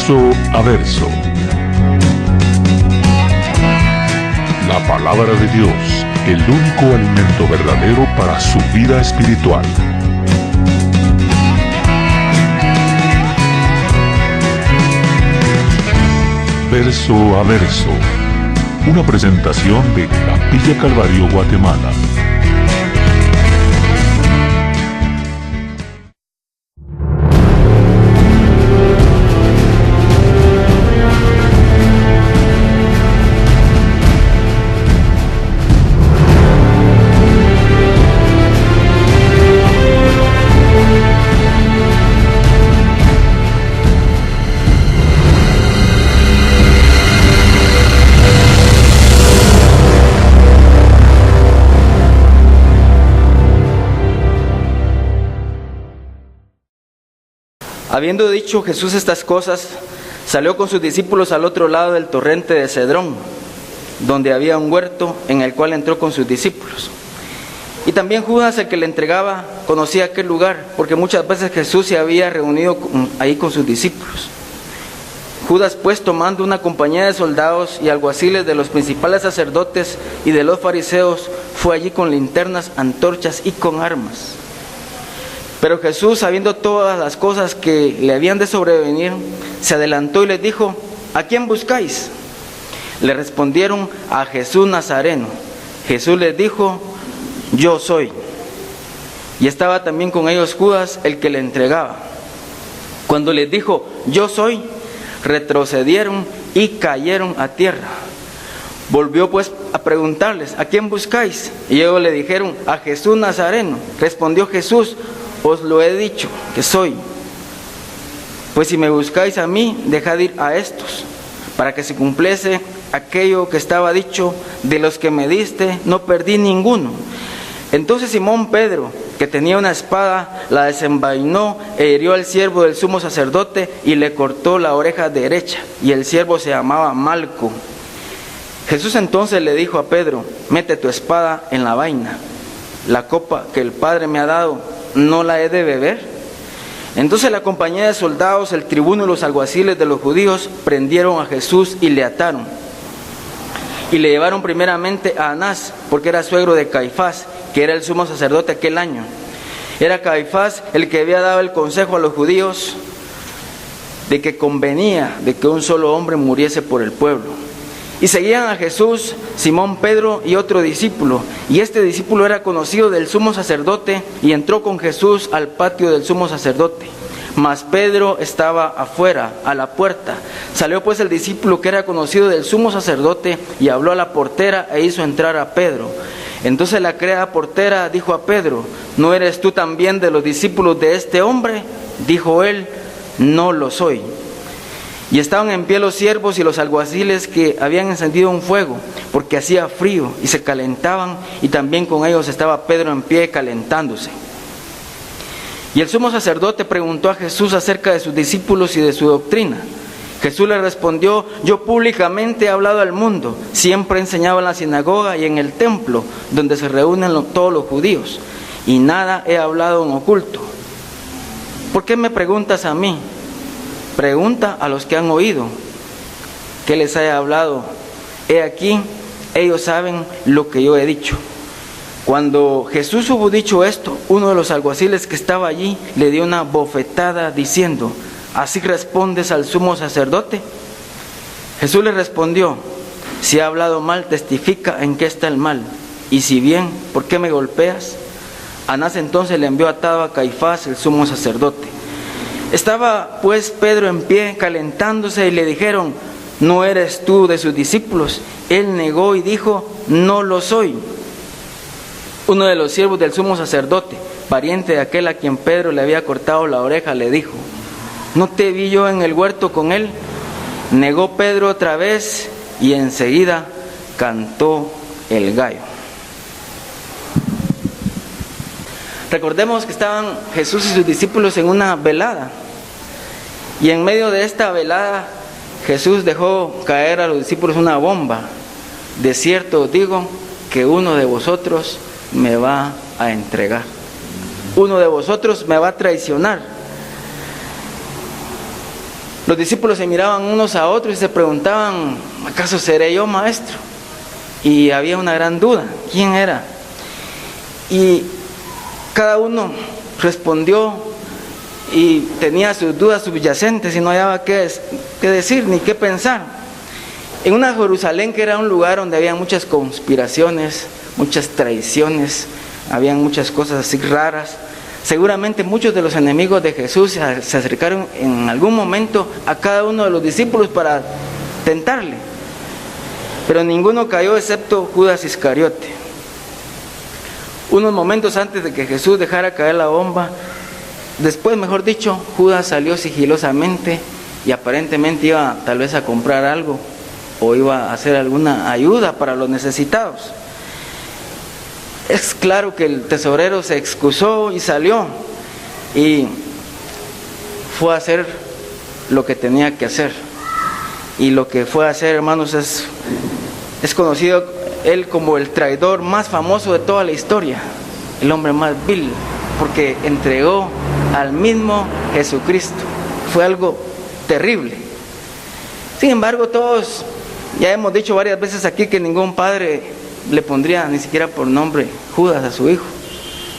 Verso a verso. La palabra de Dios, el único alimento verdadero para su vida espiritual. Verso a verso. Una presentación de Capilla Calvario, Guatemala. Habiendo dicho Jesús estas cosas, salió con sus discípulos al otro lado del torrente de Cedrón, donde había un huerto en el cual entró con sus discípulos. Y también Judas, el que le entregaba, conocía aquel lugar, porque muchas veces Jesús se había reunido ahí con sus discípulos. Judas, pues, tomando una compañía de soldados y alguaciles de los principales sacerdotes y de los fariseos, fue allí con linternas, antorchas y con armas. Pero Jesús, sabiendo todas las cosas que le habían de sobrevenir, se adelantó y les dijo: ¿a quién buscáis? Le respondieron: a Jesús Nazareno. Jesús les dijo: yo soy. Y estaba también con ellos Judas, el que le entregaba. Cuando les dijo: yo soy, retrocedieron y cayeron a tierra. Volvió pues a preguntarles: ¿a quién buscáis? Y ellos le dijeron: a Jesús Nazareno. Respondió Jesús: os lo he dicho, que soy. Pues si me buscáis a mí, dejad ir a estos, para que se cumpliese aquello que estaba dicho: de los que me diste, no perdí ninguno. Entonces Simón Pedro, que tenía una espada, la desenvainó e hirió al siervo del sumo sacerdote y le cortó la oreja derecha, y el siervo se llamaba Malco. Jesús entonces le dijo a Pedro: mete tu espada en la vaina. La copa que el Padre me ha dado, ¿no la he de beber? Entonces la compañía de soldados, el tribuno y los alguaciles de los judíos prendieron a Jesús y le ataron. Y le llevaron primeramente a Anás, porque era suegro de Caifás, que era el sumo sacerdote aquel año. Era Caifás el que había dado el consejo a los judíos de que convenía de que un solo hombre muriese por el pueblo. Y seguían a Jesús Simón Pedro y otro discípulo, y este discípulo era conocido del sumo sacerdote, y entró con Jesús al patio del sumo sacerdote. Mas Pedro estaba afuera, a la puerta. Salió pues el discípulo que era conocido del sumo sacerdote, y habló a la portera e hizo entrar a Pedro. Entonces la criada portera dijo a Pedro: ¿no eres tú también de los discípulos de este hombre? Dijo él: no lo soy. Y estaban en pie los siervos y los alguaciles que habían encendido un fuego, porque hacía frío, y se calentaban, y también con ellos estaba Pedro en pie calentándose. Y el sumo sacerdote preguntó a Jesús acerca de sus discípulos y de su doctrina. Jesús le respondió: yo públicamente he hablado al mundo, siempre he enseñado en la sinagoga y en el templo, donde se reúnen todos los judíos, y nada he hablado en oculto. ¿Por qué me preguntas a mí? Pregunta a los que han oído, ¿qué les haya hablado? He aquí, ellos saben lo que yo he dicho. Cuando Jesús hubo dicho esto, uno de los alguaciles que estaba allí le dio una bofetada diciendo: ¿así respondes al sumo sacerdote? Jesús le respondió: si ha hablado mal, testifica en qué está el mal, y si bien, ¿por qué me golpeas? Anás entonces le envió atado a Caifás, el sumo sacerdote. Estaba pues Pedro en pie calentándose, y le dijeron: ¿no eres tú de sus discípulos? Él negó y dijo: no lo soy. Uno de los siervos del sumo sacerdote, pariente de aquel a quien Pedro le había cortado la oreja, le dijo: ¿no te vi yo en el huerto con él? Negó Pedro otra vez, y enseguida cantó el gallo. Recordemos que estaban Jesús y sus discípulos en una velada, y en medio de esta velada Jesús dejó caer a los discípulos una bomba: de cierto os digo que uno de vosotros me va a entregar, uno de vosotros me va a traicionar. Los discípulos se miraban unos a otros y se preguntaban, ¿acaso seré yo, maestro? Y había una gran duda, ¿quién era? Y cada uno respondió y tenía sus dudas subyacentes y no hallaba qué decir ni qué pensar. En una Jerusalén que era un lugar donde había muchas conspiraciones, muchas traiciones, habían muchas cosas así raras. Seguramente muchos de los enemigos de Jesús se acercaron en algún momento a cada uno de los discípulos para tentarle, pero ninguno cayó excepto Judas Iscariote. Unos momentos antes de que Jesús dejara caer la bomba, después, mejor dicho, Judas salió sigilosamente y aparentemente iba tal vez a comprar algo o iba a hacer alguna ayuda para los necesitados. Es claro que el tesorero se excusó y salió y fue a hacer lo que tenía que hacer. Y lo que fue a hacer, hermanos, es conocido él como el traidor más famoso de toda la historia, el hombre más vil, porque entregó al mismo Jesucristo. Fue algo terrible. Sin embargo, todos ya hemos dicho varias veces aquí que ningún padre le pondría ni siquiera por nombre Judas a su hijo,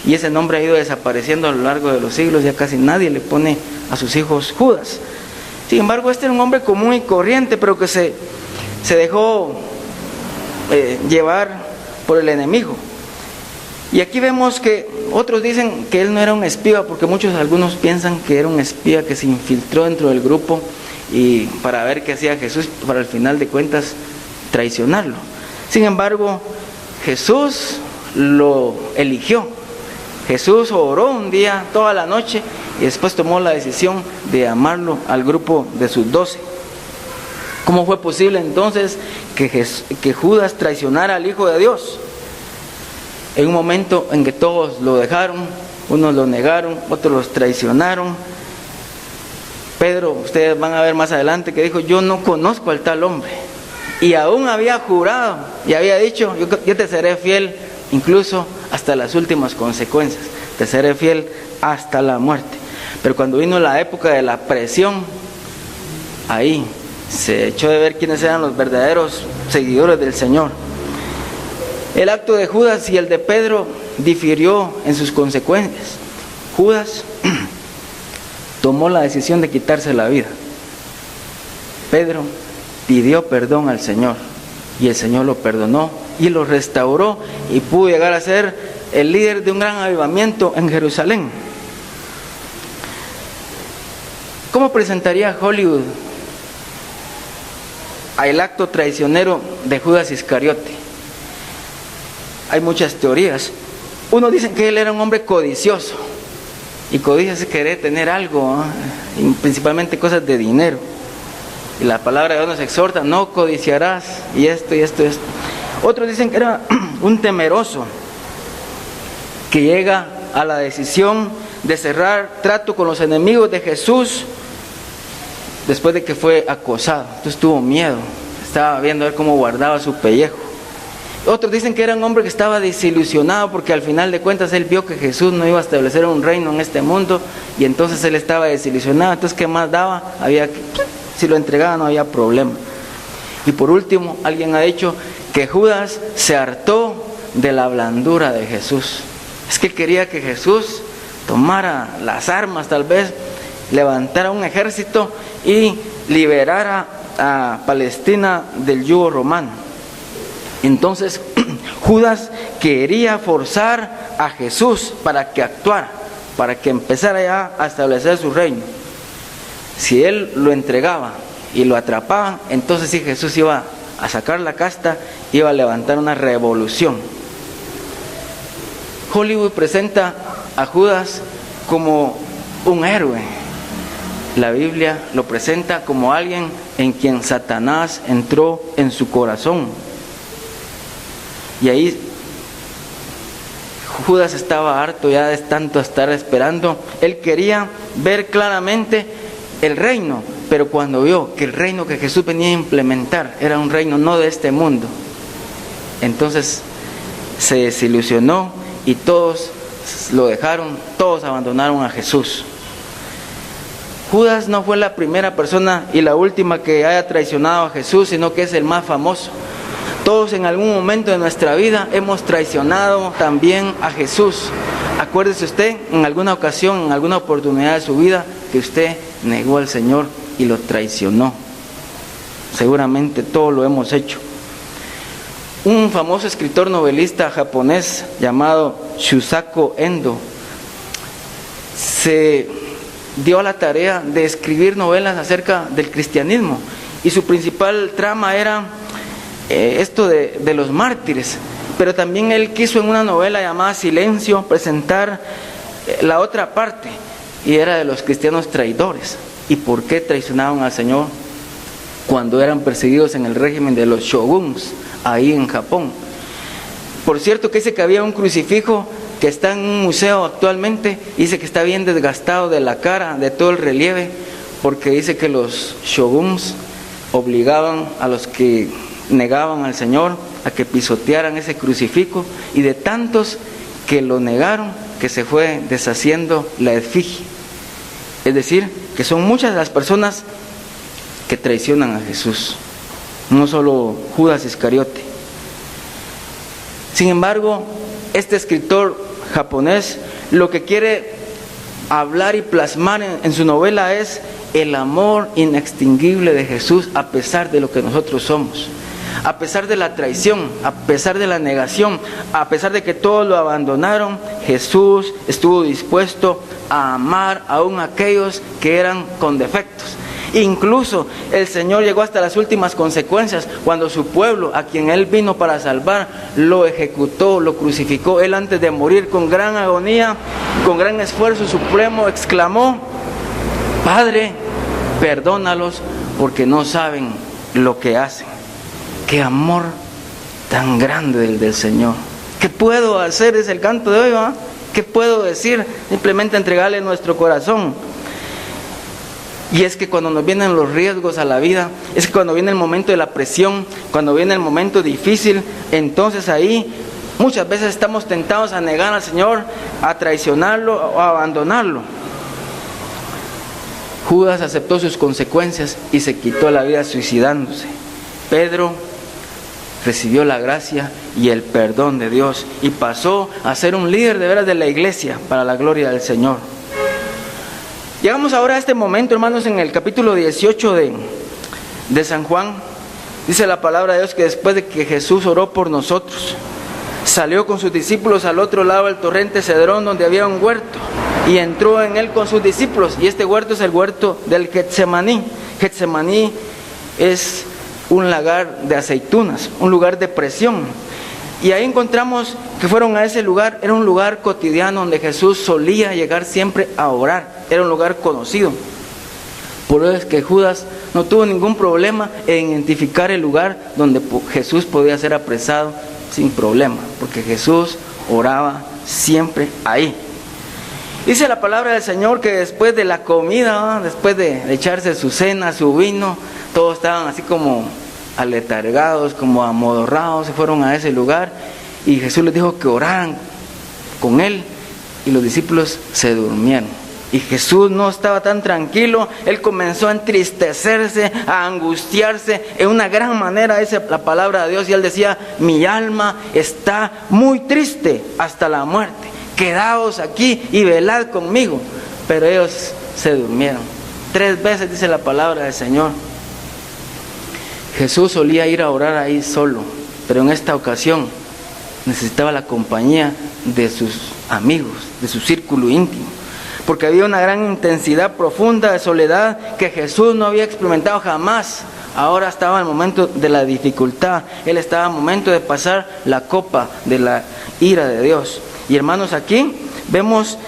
y ese nombre ha ido desapareciendo a lo largo de los siglos. Ya casi nadie le pone a sus hijos Judas. Sin embargo, este era un hombre común y corriente, pero que se dejó llevar por el enemigo. Y aquí vemos que otros dicen que él no era un espía, porque algunos piensan que era un espía que se infiltró dentro del grupo y para ver qué hacía Jesús, para al final de cuentas traicionarlo. Sin embargo, Jesús lo eligió. Jesús oró un día, toda la noche, y después tomó la decisión de llamarlo al grupo de sus 12. ¿Cómo fue posible entonces que Judas traicionara al Hijo de Dios? En un momento en que todos lo dejaron, unos lo negaron, otros los traicionaron. Pedro, ustedes van a ver más adelante, que dijo, yo no conozco al tal hombre. Y aún había jurado y había dicho, yo te seré fiel incluso hasta las últimas consecuencias, te seré fiel hasta la muerte. Pero cuando vino la época de la presión, ahí se echó de ver quiénes eran los verdaderos seguidores del Señor. El acto de Judas y el de Pedro difirió en sus consecuencias. Judas tomó la decisión de quitarse la vida. Pedro pidió perdón al Señor y el Señor lo perdonó y lo restauró y pudo llegar a ser el líder de un gran avivamiento en Jerusalén. ¿Cómo presentaría Hollywood al acto traicionero de Judas Iscariote? Hay muchas teorías. Unos dicen que él era un hombre codicioso, y codicia es querer tener algo, y principalmente cosas de dinero. Y la palabra de Dios nos exhorta, no codiciarás, y esto, y esto, y esto. Otros dicen que era un temeroso, que llega a la decisión de cerrar trato con los enemigos de Jesús, después de que fue acosado. Entonces tuvo miedo, estaba viendo a ver cómo guardaba su pellejo. Otros dicen que era un hombre que estaba desilusionado, porque al final de cuentas él vio que Jesús no iba a establecer un reino en este mundo, y entonces él estaba desilusionado. Entonces, ¿qué más daba? Si lo entregaba no había problema. Y por último, alguien ha dicho que Judas se hartó de la blandura de Jesús. Es que quería que Jesús tomara las armas, tal vez levantara un ejército y liberara a Palestina del yugo romano. Entonces Judas quería forzar a Jesús para que actuara, para que empezara ya a establecer su reino. Si él lo entregaba y lo atrapaban, entonces sí, Jesús iba a sacar la casta, iba a levantar una revolución. Hollywood presenta a Judas como un héroe. La Biblia lo presenta como alguien en quien Satanás entró en su corazón. Y ahí Judas estaba harto ya de tanto estar esperando. Él quería ver claramente el reino, pero cuando vio que el reino que Jesús venía a implementar era un reino no de este mundo, entonces se desilusionó y todos lo dejaron, todos abandonaron a Jesús. Judas no fue la primera persona y la última que haya traicionado a Jesús, sino que es el más famoso. Todos en algún momento de nuestra vida hemos traicionado también a Jesús. Acuérdese usted en alguna ocasión, en alguna oportunidad de su vida, que usted negó al Señor y lo traicionó. Seguramente todos lo hemos hecho. Un famoso escritor novelista japonés llamado Shusaku Endo se dio a la tarea de escribir novelas acerca del cristianismo, y su principal trama era esto de los mártires, pero también él quiso en una novela llamada Silencio presentar la otra parte, y era de los cristianos traidores, y por qué traicionaban al Señor cuando eran perseguidos en el régimen de los shoguns ahí en Japón. Por cierto, que dice que había un crucifijo que está en un museo actualmente, dice que está bien desgastado de la cara, de todo el relieve, porque dice que los shoguns obligaban a los que negaban al Señor a que pisotearan ese crucifijo, y de tantos que lo negaron, que se fue deshaciendo la efigie. Es decir, que son muchas las personas que traicionan a Jesús, no solo Judas Iscariote. Sin embargo, este escritor japonés lo que quiere hablar y plasmar en su novela es el amor inextinguible de Jesús, a pesar de lo que nosotros somos, a pesar de la traición, a pesar de la negación, a pesar de que todos lo abandonaron. Jesús estuvo dispuesto a amar aún a aquellos que eran con defectos. Incluso el Señor llegó hasta las últimas consecuencias cuando su pueblo, a quien Él vino para salvar, lo ejecutó, lo crucificó. Él, antes de morir, con gran agonía, con gran esfuerzo supremo, exclamó: Padre, perdónalos porque no saben lo que hacen. Qué amor tan grande el del Señor. ¿Qué puedo hacer? Es el canto de hoy, ¿va? ¿Qué puedo decir? Simplemente entregarle nuestro corazón. Y es que cuando nos vienen los riesgos a la vida, es que cuando viene el momento de la presión, cuando viene el momento difícil, entonces ahí muchas veces estamos tentados a negar al Señor, a traicionarlo o a abandonarlo. Judas aceptó sus consecuencias y se quitó la vida suicidándose. Pedro recibió la gracia y el perdón de Dios y pasó a ser un líder de veras de la iglesia para la gloria del Señor. Llegamos ahora a este momento, hermanos, en el capítulo 18 de San Juan. Dice la palabra de Dios que después de que Jesús oró por nosotros, salió con sus discípulos al otro lado del torrente Cedrón, donde había un huerto, y entró en él con sus discípulos. Y este huerto es el huerto del Getsemaní. Getsemaní es un lagar de aceitunas, un lugar de presión. Y ahí encontramos que fueron a ese lugar. Era un lugar cotidiano donde Jesús solía llegar siempre a orar. Era un lugar conocido. Por eso es que Judas no tuvo ningún problema en identificar el lugar donde Jesús podía ser apresado sin problema, porque Jesús oraba siempre ahí. Dice la palabra del Señor que después de la comida, después de echarse su cena, su vino, todos estaban así como aletargados, como amodorrados, se fueron a ese lugar y Jesús les dijo que oraran con él, y los discípulos se durmieron. Y Jesús no estaba tan tranquilo, Él comenzó a entristecerse, a angustiarse en una gran manera, dice la palabra de Dios, y Él decía: mi alma está muy triste hasta la muerte, quedaos aquí y velad conmigo. Pero ellos se durmieron. 3 veces dice la palabra del Señor. Jesús solía ir a orar ahí solo, pero en esta ocasión necesitaba la compañía de sus amigos, de su círculo íntimo, porque había una gran intensidad profunda de soledad que Jesús no había experimentado jamás. Ahora estaba en el momento de la dificultad, Él estaba en el momento de pasar la copa de la ira de Dios. Y hermanos, aquí vemos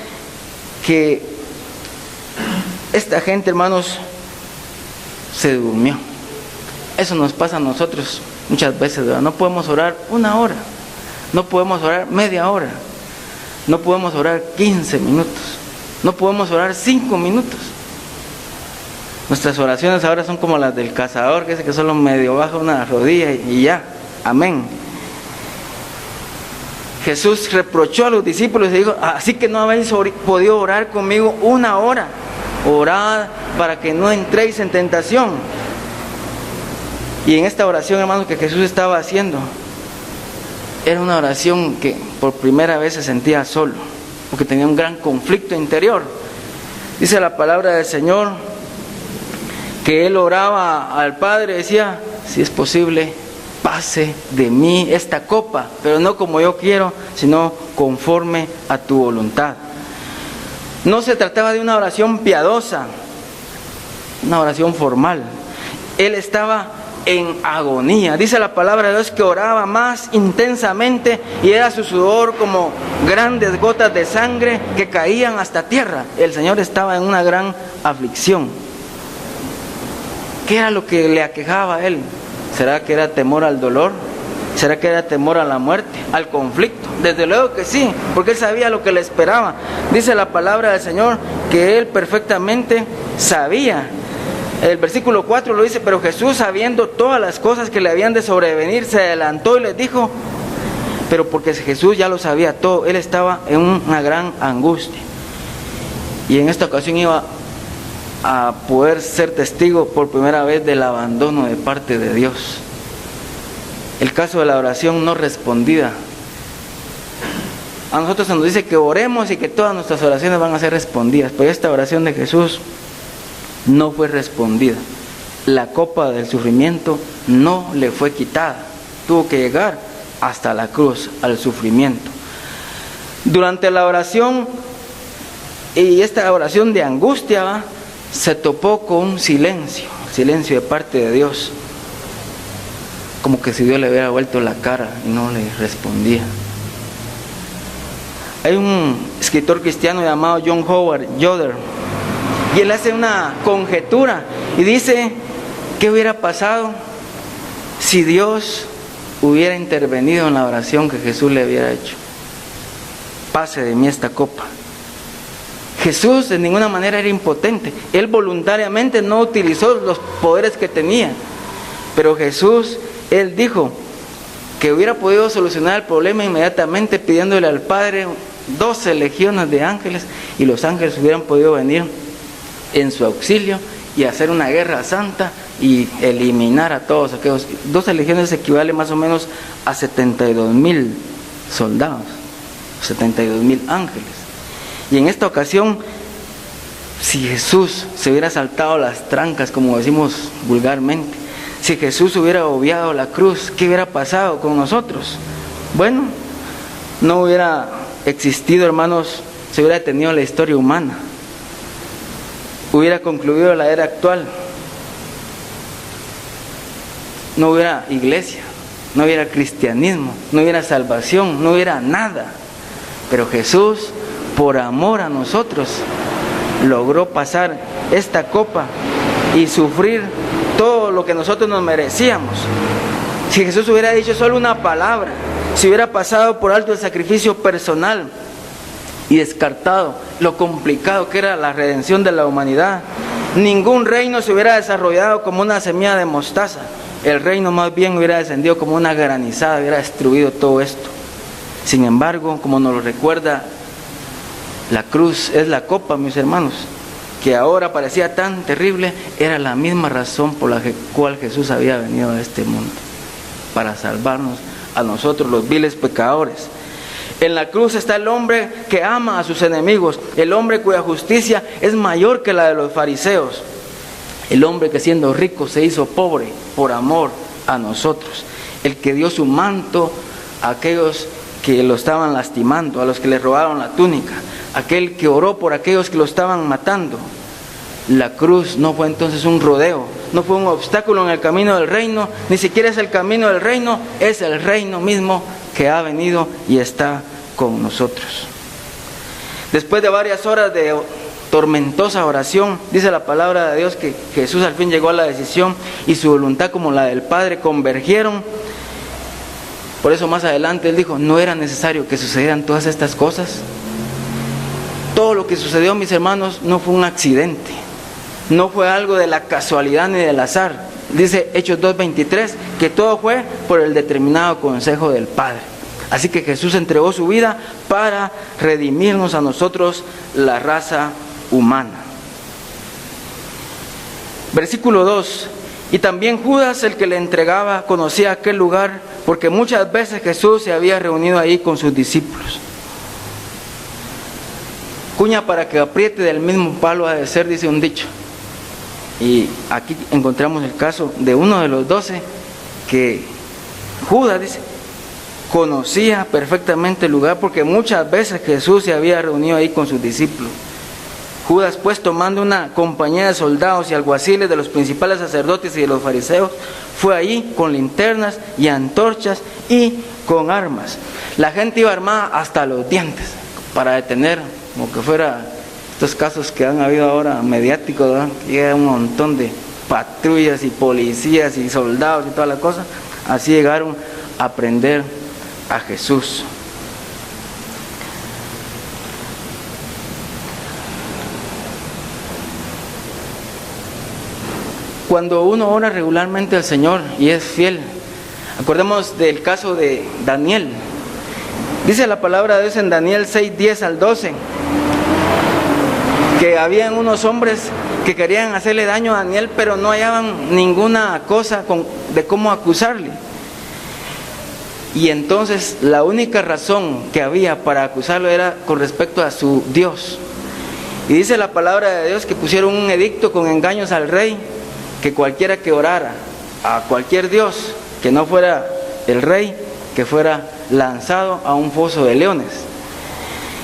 que esta gente, hermanos, se durmió. Eso nos pasa a nosotros muchas veces, ¿verdad? No podemos orar 1 hora, no podemos orar media hora, no podemos orar 15 minutos, no podemos orar 5 minutos. Nuestras oraciones ahora son como las del cazador, que dice que solo medio baja una rodilla y ya, amén. Jesús reprochó a los discípulos y dijo: así que no habéis podido orar conmigo 1 hora. orad para que no entréis en tentación. Y en esta oración, hermanos, que Jesús estaba haciendo, era una oración que por primera vez se sentía solo, porque tenía un gran conflicto interior. Dice la palabra del Señor que él oraba al Padre, decía: si es posible, pase de mí esta copa, pero no como yo quiero, sino conforme a tu voluntad. No se trataba de una oración piadosa, una oración formal. Él estaba en agonía. Dice la palabra de Dios que oraba más intensamente y era su sudor como grandes gotas de sangre que caían hasta tierra. El Señor estaba en una gran aflicción. ¿Qué era lo que le aquejaba a él? ¿Será que era temor al dolor? ¿Será que era temor a la muerte, al conflicto? Desde luego que sí, porque él sabía lo que le esperaba. Dice la palabra del Señor que él perfectamente sabía. El versículo 4 lo dice: pero Jesús, sabiendo todas las cosas que le habían de sobrevenir, se adelantó y les dijo, pero porque Jesús ya lo sabía todo, él estaba en una gran angustia. Y en esta ocasión iba a poder ser testigo por primera vez del abandono de parte de Dios. El caso de la oración no respondida. A nosotros se nos dice que oremos y que todas nuestras oraciones van a ser respondidas, pero esta oración de Jesús no fue respondida. La copa del sufrimiento no le fue quitada. Tuvo que llegar hasta la cruz, al sufrimiento. Durante la oración, y esta oración de angustia, se topó con un silencio de parte de Dios. Como que si Dios le hubiera vuelto la cara y no le respondía. Hay un escritor cristiano llamado John Howard Yoder, y él hace una conjetura y dice: ¿qué hubiera pasado si Dios hubiera intervenido en la oración que Jesús le hubiera hecho? Pase de mí esta copa. Jesús de ninguna manera era impotente. Él voluntariamente no utilizó los poderes que tenía. Pero Jesús, él dijo que hubiera podido solucionar el problema inmediatamente pidiéndole al Padre 12 legiones de ángeles, y los ángeles hubieran podido venir en su auxilio y hacer una guerra santa y eliminar a todos aquellos. 12 legiones equivale más o menos a 72,000 soldados, 72,000 ángeles. Y en esta ocasión, si Jesús se hubiera saltado las trancas, como decimos vulgarmente, si Jesús hubiera obviado la cruz, ¿qué hubiera pasado con nosotros? Bueno, no hubiera existido, hermanos, se hubiera detenido la historia humana. Hubiera concluido la era actual. No hubiera iglesia, no hubiera cristianismo, no hubiera salvación, no hubiera nada. Pero Jesús, por amor a nosotros, logró pasar esta copa y sufrir todo lo que nosotros nos merecíamos. Si Jesús hubiera dicho solo una palabra, si hubiera pasado por alto el sacrificio personal y descartado lo complicado que era la redención de la humanidad, ningún reino se hubiera desarrollado como una semilla de mostaza. El reino más bien hubiera descendido como una granizada, hubiera destruido todo esto. Sin embargo, como nos lo recuerda, la cruz es la copa, mis hermanos, que ahora parecía tan terrible, era la misma razón por la cual Jesús había venido a este mundo, para salvarnos a nosotros, los viles pecadores. En la cruz está el hombre que ama a sus enemigos, el hombre cuya justicia es mayor que la de los fariseos, el hombre que siendo rico se hizo pobre por amor a nosotros, el que dio su manto a aquellos que lo estaban lastimando, a los que le robaron la túnica, aquel que oró por aquellos que lo estaban matando. La cruz no fue entonces un rodeo, no fue un obstáculo en el camino del reino, ni siquiera es el camino del reino, es el reino mismo que ha venido y está con nosotros. Después de varias horas de tormentosa oración, dice la palabra de Dios que Jesús al fin llegó a la decisión y su voluntad como la del Padre convergieron. Por eso más adelante él dijo: no era necesario que sucedieran todas estas cosas. Todo lo que sucedió, mis hermanos, no fue un accidente, no fue algo de la casualidad ni del azar. Dice Hechos 2:23 que todo fue por el determinado consejo del Padre. Así que Jesús entregó su vida para redimirnos a nosotros, la raza humana. Versículo 2. Y también Judas, el que le entregaba, conocía aquel lugar, porque muchas veces Jesús se había reunido ahí con sus discípulos. Cuña para que apriete del mismo palo ha de ser, dice un dicho. Y aquí encontramos el caso de uno de los 12, que Judas, dice, conocía perfectamente el lugar, porque muchas veces Jesús se había reunido ahí con sus discípulos. Judas, pues, tomando una compañía de soldados y alguaciles de los principales sacerdotes y de los fariseos, fue allí con linternas y antorchas y con armas. La gente iba armada hasta los dientes para detener, como que fuera estos casos que han habido ahora mediáticos, ¿verdad? Llega un montón de patrullas y policías y soldados y toda la cosa. Así llegaron a prender a Jesús. Cuando uno ora regularmente al Señor y es fiel, acordemos del caso de Daniel. Dice la palabra de Dios en Daniel 6, 10 al 12, que habían unos hombres que querían hacerle daño a Daniel, pero no hallaban ninguna cosa de cómo acusarle. Y entonces la única razón que había para acusarlo era con respecto a su Dios. Y dice la palabra de Dios que pusieron un edicto con engaños al rey, que cualquiera que orara a cualquier Dios que no fuera el rey, que fuera lanzado a un foso de leones.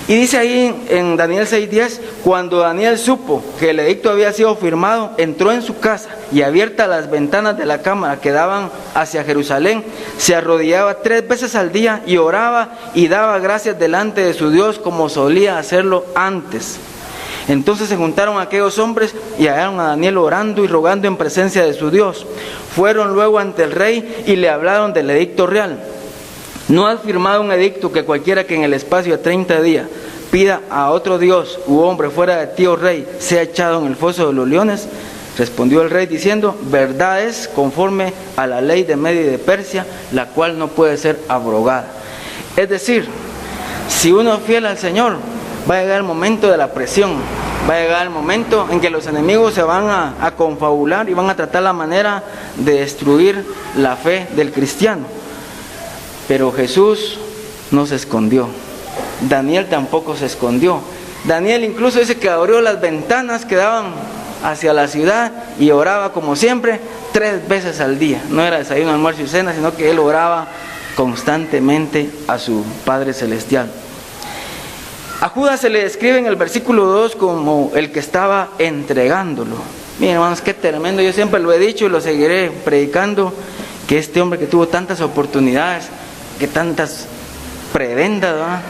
Y dice ahí en Daniel 6:10, cuando Daniel supo que el edicto había sido firmado, entró en su casa y abiertas las ventanas de la cámara que daban hacia Jerusalén, se arrodillaba 3 veces al día y oraba y daba gracias delante de su Dios como solía hacerlo antes. Entonces se juntaron aquellos hombres y hallaron a Daniel orando y rogando en presencia de su Dios. Fueron luego ante el rey y le hablaron del edicto real. ¿No has firmado un edicto que cualquiera que en el espacio de 30 días pida a otro Dios u hombre fuera de ti, oh rey, sea echado en el foso de los leones? Respondió el rey diciendo, verdad es, conforme a la ley de Media y de Persia, la cual no puede ser abrogada. Es decir, si uno es fiel al Señor, va a llegar el momento de la presión, va a llegar el momento en que los enemigos se van a confabular y van a tratar la manera de destruir la fe del cristiano. Pero Jesús no se escondió, Daniel tampoco se escondió. Daniel incluso dice que abrió las ventanas que daban hacia la ciudad y oraba como siempre 3 veces al día. No era desayuno, almuerzo y cena, sino que él oraba constantemente a su Padre Celestial. A Judas se le describe en el versículo 2 como el que estaba entregándolo. Miren, hermanos, qué tremendo. Yo siempre lo he dicho y lo seguiré predicando, que este hombre que tuvo tantas oportunidades, que tantas prebendas, ¿verdad?,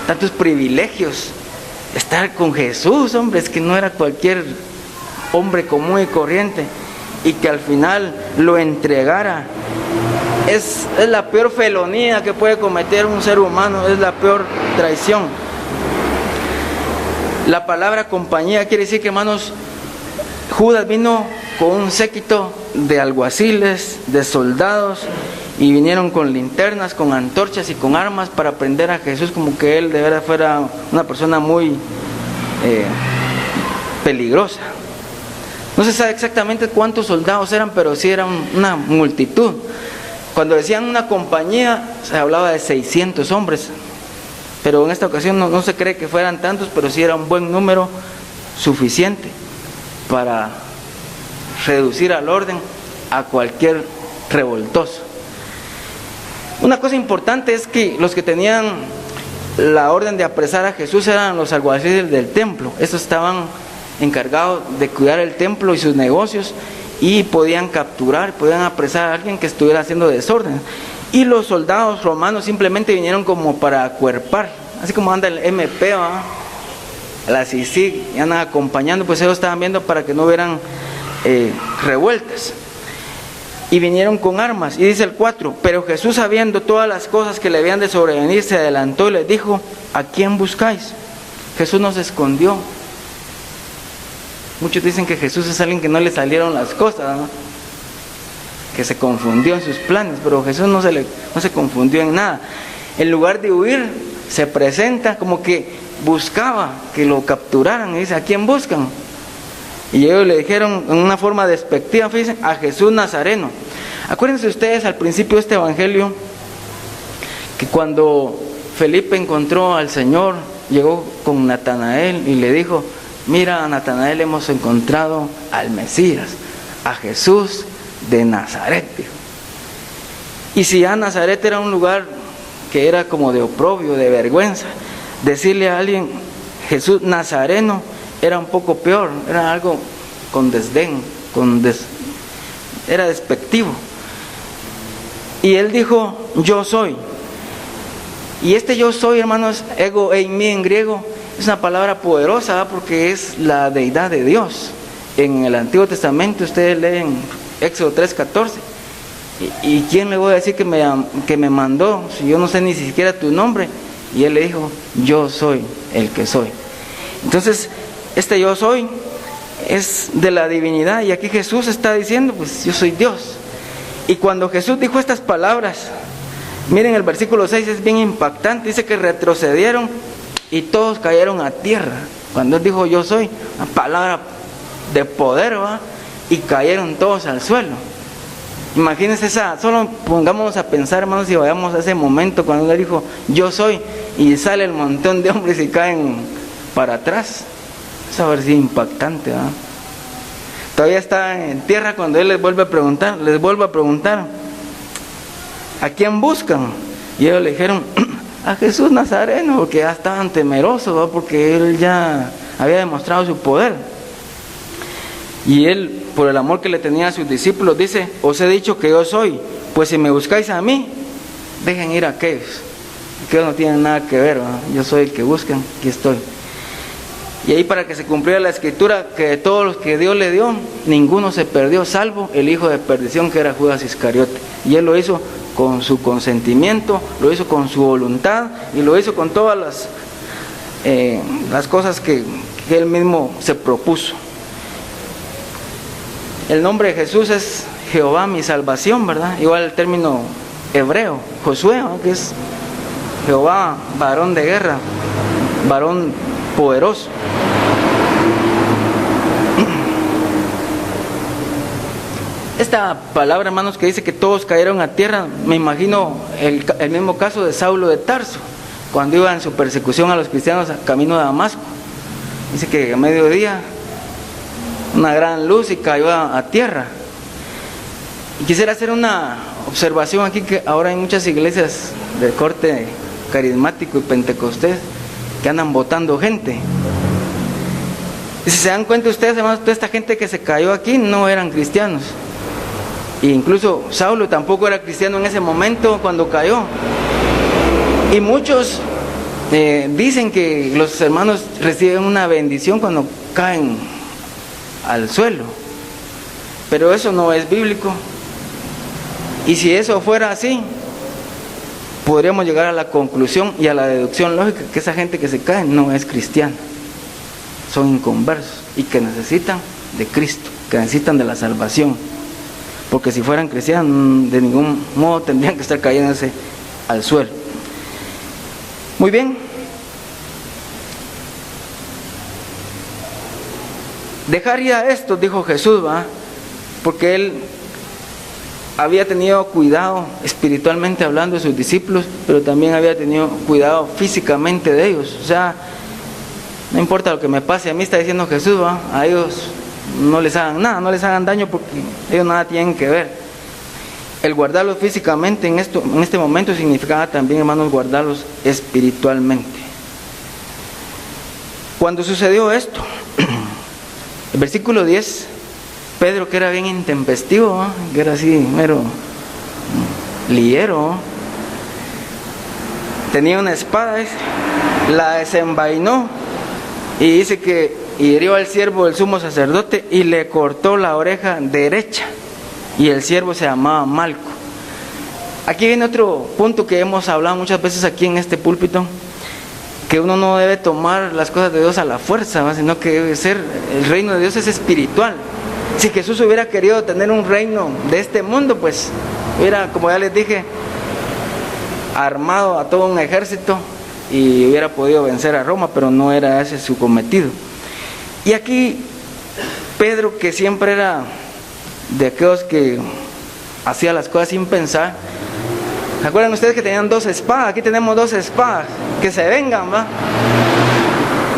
tantos privilegios, estar con Jesús, hombre, es que no era cualquier hombre común y corriente, y que al final lo entregara. Es la peor felonía que puede cometer un ser humano, es la peor traición. La palabra compañía quiere decir que, hermanos, Judas vino con un séquito de alguaciles, de soldados, y vinieron con linternas, con antorchas y con armas para prender a Jesús, como que él de verdad fuera una persona muy peligrosa. No se sabe exactamente cuántos soldados eran, pero sí era una multitud. Cuando decían una compañía, se hablaba de 600 hombres. Pero en esta ocasión no se cree que fueran tantos, pero sí era un buen número suficiente para reducir al orden a cualquier revoltoso. Una cosa importante es que los que tenían la orden de apresar a Jesús eran los alguaciles del templo. Estos estaban encargados de cuidar el templo y sus negocios, y podían capturar, podían apresar a alguien que estuviera haciendo desorden. Y los soldados romanos simplemente vinieron como para acuerpar, así como anda el MP, ¿verdad?, la CICIG, y andan acompañando, pues ellos estaban viendo para que no hubieran revueltas. Y vinieron con armas. Y dice el 4, pero Jesús, sabiendo todas las cosas que le habían de sobrevenir, se adelantó y les dijo, ¿a quién buscáis? Jesús no se escondió. Muchos dicen que Jesús es alguien que no le salieron las cosas, ¿no?, que se confundió en sus planes, pero Jesús no se confundió en nada. En lugar de huir, se presenta como que buscaba que lo capturaran, y dice, ¿a quién buscan? Y ellos le dijeron en una forma despectiva, fíjense, a Jesús Nazareno. Acuérdense ustedes al principio de este evangelio que cuando Felipe encontró al Señor, llegó con Natanael y le dijo: mira, Natanael, hemos encontrado al Mesías, a Jesús de Nazaret. Y si ya Nazaret era un lugar que era como de oprobio, de vergüenza, decirle a alguien Jesús Nazareno era un poco peor, era algo con desdén, era despectivo. Y él dijo: yo soy. Y este yo soy, hermanos, ego eimi en griego, es una palabra poderosa, porque es la deidad de Dios. En el Antiguo Testamento ustedes leen Éxodo 3:14. ¿Y quién le voy a decir que me mandó si yo no sé ni siquiera tu nombre? Y él le dijo: yo soy el que soy. Entonces, este yo soy es de la divinidad, y aquí Jesús está diciendo: pues yo soy Dios. Y cuando Jesús dijo estas palabras, miren el versículo 6, es bien impactante. Dice que retrocedieron y todos cayeron a tierra. Cuando él dijo yo soy, una palabra de poder, ¿va? Y cayeron todos al suelo. Imagínense solo pongámonos a pensar, hermanos, y vayamos a ese momento cuando él dijo yo soy, y sale el montón de hombres y caen para atrás. Eso va a ser impactante, ¿va? Todavía está en tierra cuando él les vuelve a preguntar, ¿a quién buscan? Y ellos le dijeron: a Jesús Nazareno, porque ya estaban temerosos, ¿va? Porque él ya había demostrado su poder. Y él, por el amor que le tenía a sus discípulos, dice: os he dicho que yo soy, pues si me buscáis a mí, dejen ir a aquellos que no tienen nada que ver, ¿va? Yo soy el que buscan, aquí estoy. Y ahí, para que se cumpliera la escritura, que de todos los que Dios le dio, ninguno se perdió, salvo el hijo de perdición, que era Judas Iscariote. Y él lo hizo con su consentimiento, lo hizo con su voluntad, y lo hizo con todas las cosas que él mismo se propuso. El nombre de Jesús es Jehová mi salvación, ¿verdad? Igual el término hebreo, Josué, ¿no? Que es Jehová, varón de guerra, varón poderoso. Esta palabra, hermanos, que dice que todos cayeron a tierra, me imagino el mismo caso de Saulo de Tarso, cuando iba en su persecución a los cristianos camino de Damasco. Dice que a mediodía una gran luz y cayó a tierra. Y quisiera hacer una observación aquí, que ahora hay muchas iglesias de corte carismático y pentecostés que andan botando gente. Y si se dan cuenta ustedes, hermanos, toda esta gente que se cayó aquí no eran cristianos. E incluso Saulo tampoco era cristiano en ese momento cuando cayó. Y muchos dicen que los hermanos reciben una bendición cuando caen al suelo, pero eso no es bíblico. Y si eso fuera así, podríamos llegar a la conclusión y a la deducción lógica que esa gente que se cae no es cristiana, son inconversos y que necesitan de Cristo, que necesitan de la salvación, porque si fueran cristianos de ningún modo tendrían que estar cayéndose al suelo. Muy bien. Dejar ya esto, dijo Jesús, ¿va? Porque él había tenido cuidado espiritualmente hablando de sus discípulos, pero también había tenido cuidado físicamente de ellos. O sea, no importa lo que me pase, a mí está diciendo Jesús, ¿va? A ellos no les hagan nada, no les hagan daño, porque ellos nada tienen que ver. El guardarlos físicamente en este momento significaba también, hermanos, guardarlos espiritualmente. Cuando sucedió esto, el versículo 10, Pedro, que era bien intempestivo, ¿no? Que era así, mero liero, ¿no? Tenía una espada, la desenvainó y dice que hirió al siervo del sumo sacerdote y le cortó la oreja derecha, y el siervo se llamaba Malco. Aquí viene otro punto que hemos hablado muchas veces aquí en este púlpito, que uno no debe tomar las cosas de Dios a la fuerza, ¿va? Sino que debe ser, el reino de Dios es espiritual. Si Jesús hubiera querido tener un reino de este mundo, pues hubiera, como ya les dije, armado a todo un ejército y hubiera podido vencer a Roma, pero no era ese su cometido. Y aquí Pedro, que siempre era de aquellos que hacía las cosas sin pensar. ¿Se acuerdan ustedes que tenían 2 espadas? Aquí tenemos 2 espadas, que se vengan, ¿va?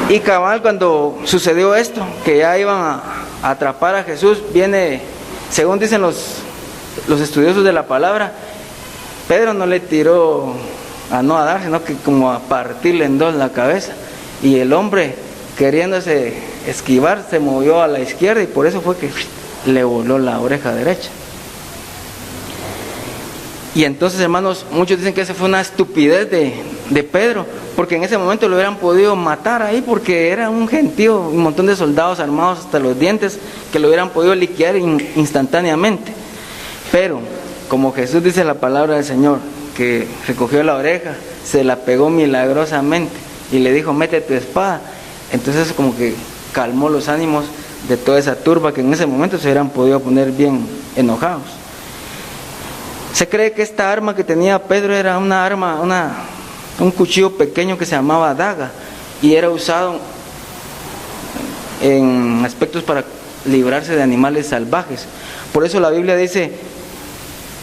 Y cabal, cuando sucedió esto, que ya iban a atrapar a Jesús, viene, según dicen los estudiosos de la palabra, Pedro no le tiró a no a dar, sino que como a partirle en 2 la cabeza, y el hombre, queriéndose esquivar, se movió a la izquierda, y por eso fue que le voló la oreja derecha. Y entonces, hermanos, muchos dicen que esa fue una estupidez de Pedro, porque en ese momento lo hubieran podido matar ahí, porque era un gentío, un montón de soldados armados hasta los dientes, que lo hubieran podido liquidar instantáneamente. Pero, como Jesús dice la palabra del Señor, que recogió la oreja, se la pegó milagrosamente, y le dijo, mete tu espada. Entonces eso como que calmó los ánimos de toda esa turba, que en ese momento se hubieran podido poner bien enojados. Se cree que esta arma que tenía Pedro era una arma, un cuchillo pequeño que se llamaba daga, y era usado en aspectos para librarse de animales salvajes. Por eso la Biblia dice,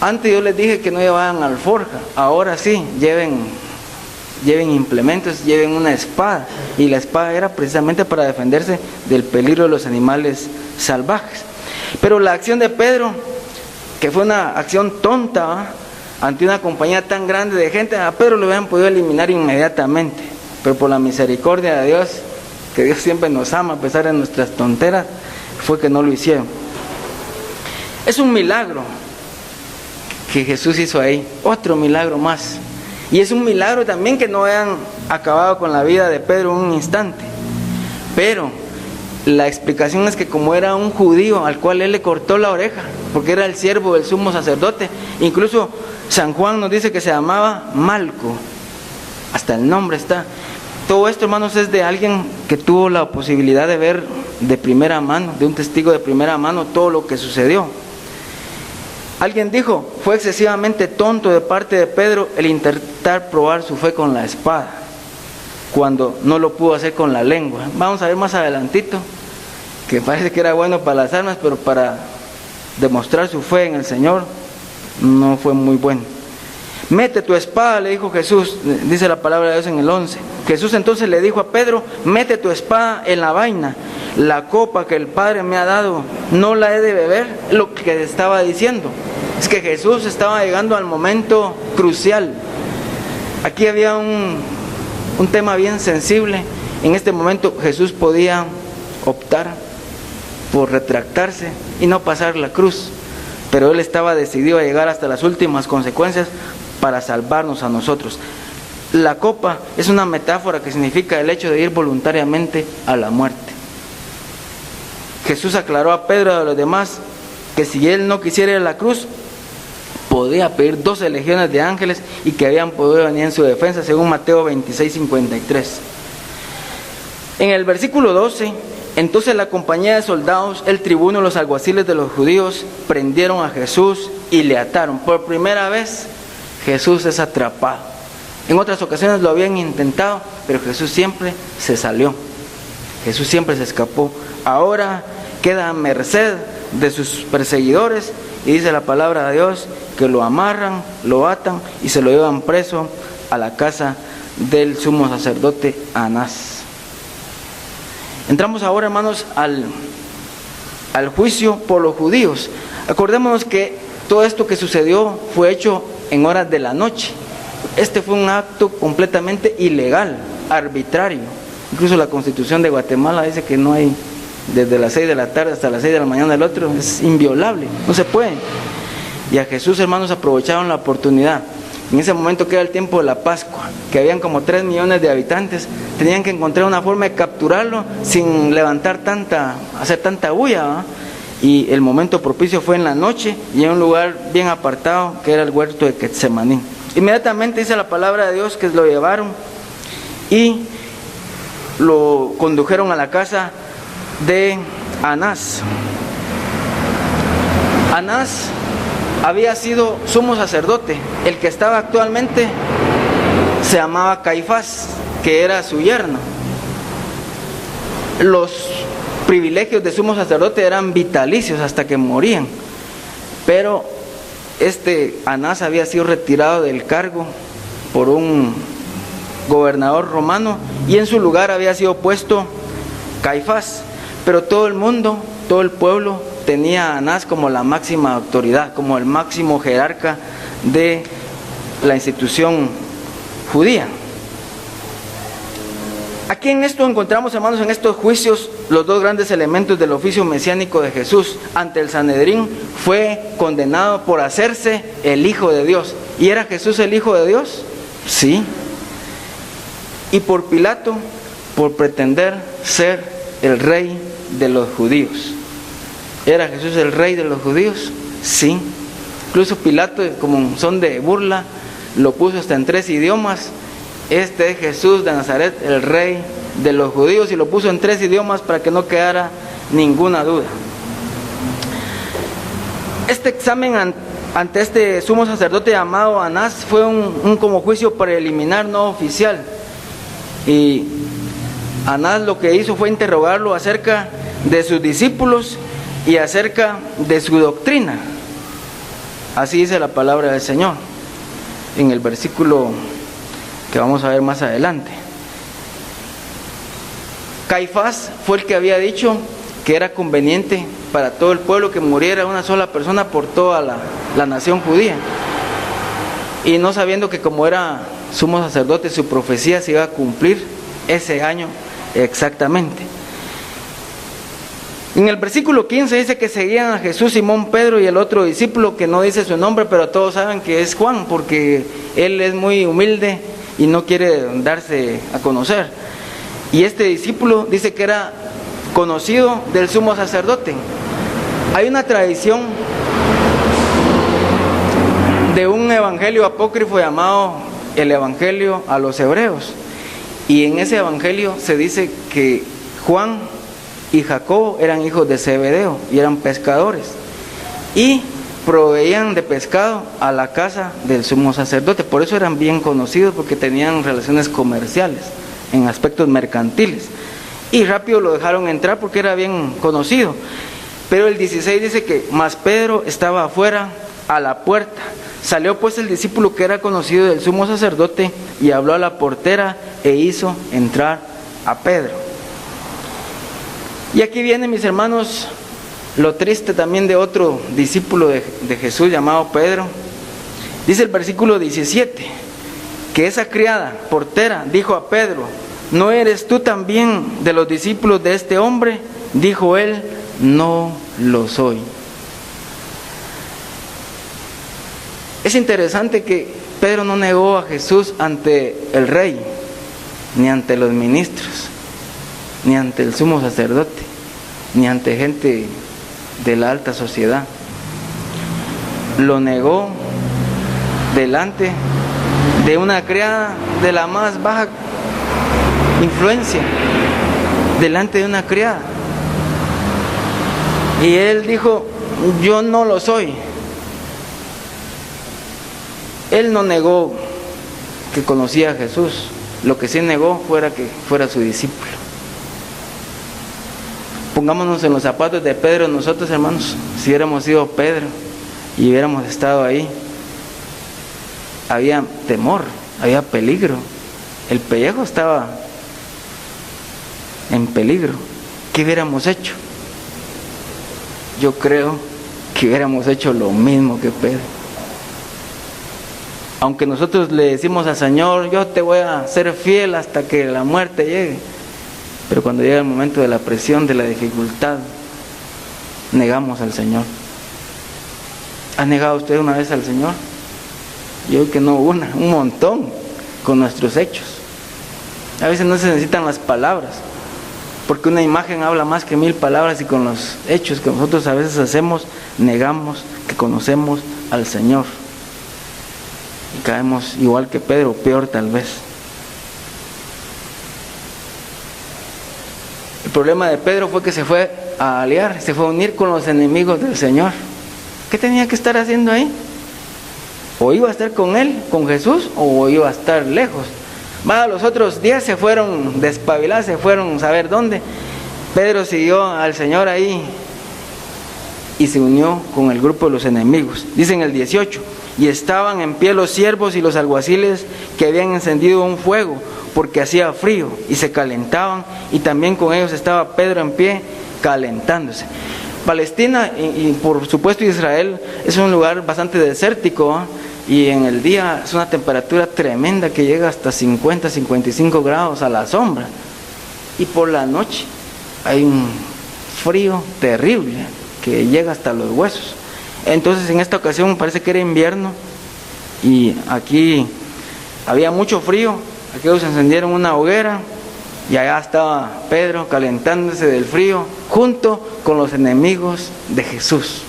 antes yo les dije que no llevaban alforja, ahora sí, lleven implementos, lleven una espada, y la espada era precisamente para defenderse del peligro de los animales salvajes. Pero la acción de Pedro, que fue una acción tonta, ¿va?, ante una compañía tan grande de gente, a Pedro lo hubieran podido eliminar inmediatamente, pero por la misericordia de Dios, que Dios siempre nos ama a pesar de nuestras tonteras, fue que no lo hicieron. Es un milagro que Jesús hizo ahí, otro milagro más, y es un milagro también que no hayan acabado con la vida de Pedro en un instante. Pero la explicación es que como era un judío al cual él le cortó la oreja, porque era el siervo del sumo sacerdote, incluso San Juan nos dice que se llamaba Malco, hasta el nombre está. Todo esto, hermanos, es de alguien que tuvo la posibilidad de ver de primera mano, de un testigo de primera mano, todo lo que sucedió. Alguien dijo, fue excesivamente tonto de parte de Pedro el intentar probar su fe con la espada, cuando no lo pudo hacer con la lengua. Vamos a ver más adelantito, que parece que era bueno para las armas, pero para demostrar su fe en el Señor, no fue muy bueno. Mete tu espada, le dijo Jesús, dice la palabra de Dios en el 11. Jesús entonces le dijo a Pedro, mete tu espada en la vaina, la copa que el Padre me ha dado, no la he de beber. Lo que estaba diciendo es que Jesús estaba llegando al momento crucial. Aquí había un tema bien sensible. En este momento Jesús podía optar por retractarse y no pasar la cruz, pero Él estaba decidido a llegar hasta las últimas consecuencias para salvarnos a nosotros. La copa es una metáfora que significa el hecho de ir voluntariamente a la muerte. Jesús aclaró a Pedro y a los demás que si él no quisiera ir a la cruz, podía pedir 12 legiones de ángeles y que habían podido venir en su defensa, según Mateo 26:53. En el versículo 12, entonces la compañía de soldados, el tribuno y los alguaciles de los judíos prendieron a Jesús y le ataron. Por primera vez Jesús es atrapado. En otras ocasiones lo habían intentado, pero Jesús siempre se salió. Jesús siempre se escapó. Ahora queda a merced de sus perseguidores, y dice la palabra de Dios que lo amarran, lo atan y se lo llevan preso a la casa del sumo sacerdote Anás. Entramos ahora, hermanos, al juicio por los judíos. Acordémonos que todo esto que sucedió fue hecho en horas de la noche. Este fue un acto completamente ilegal, arbitrario. Incluso la Constitución de Guatemala dice que no hay, desde las 6 de la tarde hasta las 6 de la mañana del otro, es inviolable, no se puede. Y a Jesús, hermanos, aprovecharon la oportunidad. En ese momento, que era el tiempo de la Pascua, que habían como 3 millones de habitantes, tenían que encontrar una forma de capturarlo sin hacer tanta bulla, ¿va? Y el momento propicio fue en la noche y en un lugar bien apartado, que era el huerto de Getsemaní. Inmediatamente dice la palabra de Dios que lo llevaron y lo condujeron a la casa de Anás. Anás había sido sumo sacerdote. El que estaba actualmente se llamaba Caifás, que era su yerno. Los privilegios de sumo sacerdote eran vitalicios hasta que morían. Pero Anás había sido retirado del cargo por un gobernador romano y en su lugar había sido puesto Caifás. Pero todo el mundo, todo el pueblo tenía a Anás como la máxima autoridad, como el máximo jerarca de la institución judía. Aquí en esto encontramos, hermanos, en estos juicios, los dos grandes elementos del oficio mesiánico de Jesús. Ante el Sanedrín fue condenado por hacerse el Hijo de Dios. ¿Y era Jesús el Hijo de Dios? Sí. Y por Pilato, por pretender ser el rey de los judíos. ¿Era Jesús el rey de los judíos? Sí. Incluso Pilato, como son de burla, lo puso hasta en 3 idiomas. Este es Jesús de Nazaret, el rey de los judíos, y lo puso en 3 idiomas para que no quedara ninguna duda. Este examen ante este sumo sacerdote llamado Anás fue un como juicio preliminar, no oficial. Y Anás lo que hizo fue interrogarlo acerca de sus discípulos y acerca de su doctrina. Así dice la palabra del Señor en el versículo que vamos a ver más adelante. Caifás fue el que había dicho que era conveniente para todo el pueblo que muriera una sola persona por toda la nación judía, y no sabiendo que como era sumo sacerdote su profecía se iba a cumplir ese año exactamente. En el versículo 15 dice que seguían a Jesús, Simón, Pedro y el otro discípulo que no dice su nombre, pero todos saben que es Juan, porque él es muy humilde y no quiere darse a conocer. Y este discípulo dice que era conocido del sumo sacerdote. Hay una tradición de un evangelio apócrifo llamado el Evangelio a los Hebreos, y en ese evangelio se dice que Juan y Jacobo eran hijos de Zebedeo y eran pescadores y proveían de pescado a la casa del sumo sacerdote. Por eso eran bien conocidos, porque tenían relaciones comerciales en aspectos mercantiles, y rápido lo dejaron entrar porque era bien conocido. Pero el 16 dice que mas Pedro estaba afuera a la puerta. Salió pues el discípulo que era conocido del sumo sacerdote y habló a la portera e hizo entrar a Pedro. Y aquí viene, mis hermanos, lo triste también de otro discípulo de Jesús llamado Pedro. Dice el versículo 17 que esa criada portera dijo a Pedro: ¿no eres tú también de los discípulos de este hombre? Dijo él: no lo soy. Es interesante que Pedro no negó a Jesús ante el rey, ni ante los ministros, ni ante el sumo sacerdote, ni ante gente de la alta sociedad. Lo negó delante de una criada de la más baja influencia, delante de una criada. Y él dijo: yo no lo soy. Él no negó que conocía a Jesús. Lo que sí negó fuera que fuera su discípulo. Pongámonos en los zapatos de Pedro nosotros, hermanos. Si hubiéramos sido Pedro y hubiéramos estado ahí, había temor, había peligro. El pellejo estaba en peligro. ¿Qué hubiéramos hecho? Yo creo que hubiéramos hecho lo mismo que Pedro. Aunque nosotros le decimos al Señor: yo te voy a ser fiel hasta que la muerte llegue, pero cuando llega el momento de la presión, de la dificultad, negamos al Señor. ¿Ha negado usted una vez al Señor? Yo creo que no una, un montón, con nuestros hechos. A veces no se necesitan las palabras, porque una imagen habla más que 1000 palabras, y con los hechos que nosotros a veces hacemos, negamos que conocemos al Señor. Y caemos igual que Pedro, peor tal vez. El problema de Pedro fue que se fue a aliar, se fue a unir con los enemigos del Señor. ¿Qué tenía que estar haciendo ahí? O iba a estar con él, con Jesús, o iba a estar lejos. Los otros 10 se fueron despabilados, se fueron a saber dónde. Pedro siguió al Señor ahí y se unió con el grupo de los enemigos. Dice en el 18, y estaban en pie los siervos y los alguaciles que habían encendido un fuego, porque hacía frío, y se calentaban, y también con ellos estaba Pedro en pie, calentándose. Palestina y por supuesto Israel es un lugar bastante desértico, y en el día es una temperatura tremenda que llega hasta 50, 55 grados a la sombra, y por la noche hay un frío terrible que llega hasta los huesos. Entonces en esta ocasión parece que era invierno y aquí había mucho frío. Aquellos encendieron una hoguera y allá estaba Pedro calentándose del frío junto con los enemigos de Jesús.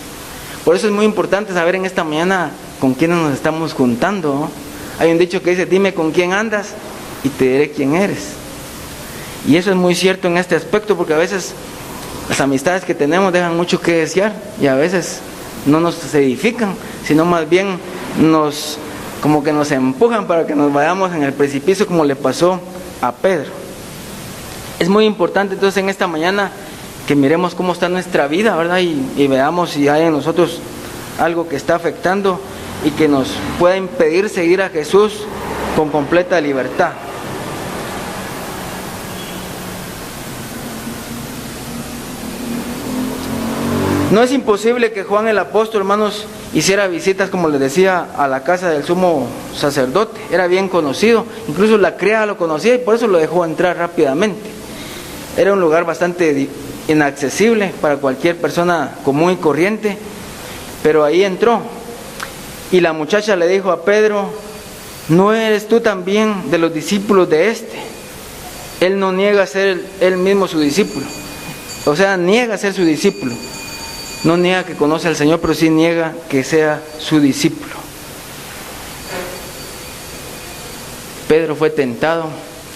Por eso es muy importante saber en esta mañana con quiénes nos estamos juntando, ¿no? Hay un dicho que dice: dime con quién andas y te diré quién eres. Y eso es muy cierto en este aspecto, porque a veces las amistades que tenemos dejan mucho que desear y a veces no nos edifican, sino más bien como que nos empujan para que nos vayamos en el precipicio, como le pasó a Pedro. Es muy importante entonces en esta mañana que miremos cómo está nuestra vida, ¿verdad? Y veamos si hay en nosotros algo que está afectando y que nos pueda impedir seguir a Jesús con completa libertad. No es imposible que Juan el apóstol, hermanos, hiciera visitas, como les decía, a la casa del sumo sacerdote. Era bien conocido, incluso la criada lo conocía y por eso lo dejó entrar rápidamente. Era un lugar bastante inaccesible para cualquier persona común y corriente, pero ahí entró. Y la muchacha le dijo a Pedro: ¿no eres tú también de los discípulos de este? Él no niega ser él mismo su discípulo, o sea, niega ser su discípulo. No niega que conoce al Señor, pero sí niega que sea su discípulo. Pedro fue tentado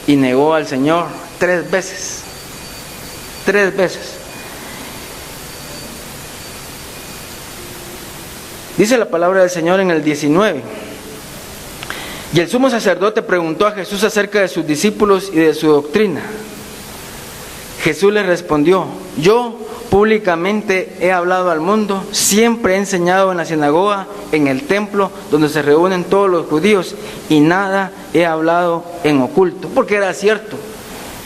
y negó al Señor 3 veces. 3 veces. Dice la palabra del Señor en el 19. Y el sumo sacerdote preguntó a Jesús acerca de sus discípulos y de su doctrina. Jesús le respondió: yo públicamente he hablado al mundo, siempre he enseñado en la sinagoga, en el templo donde se reúnen todos los judíos, y nada he hablado en oculto. Porque era cierto,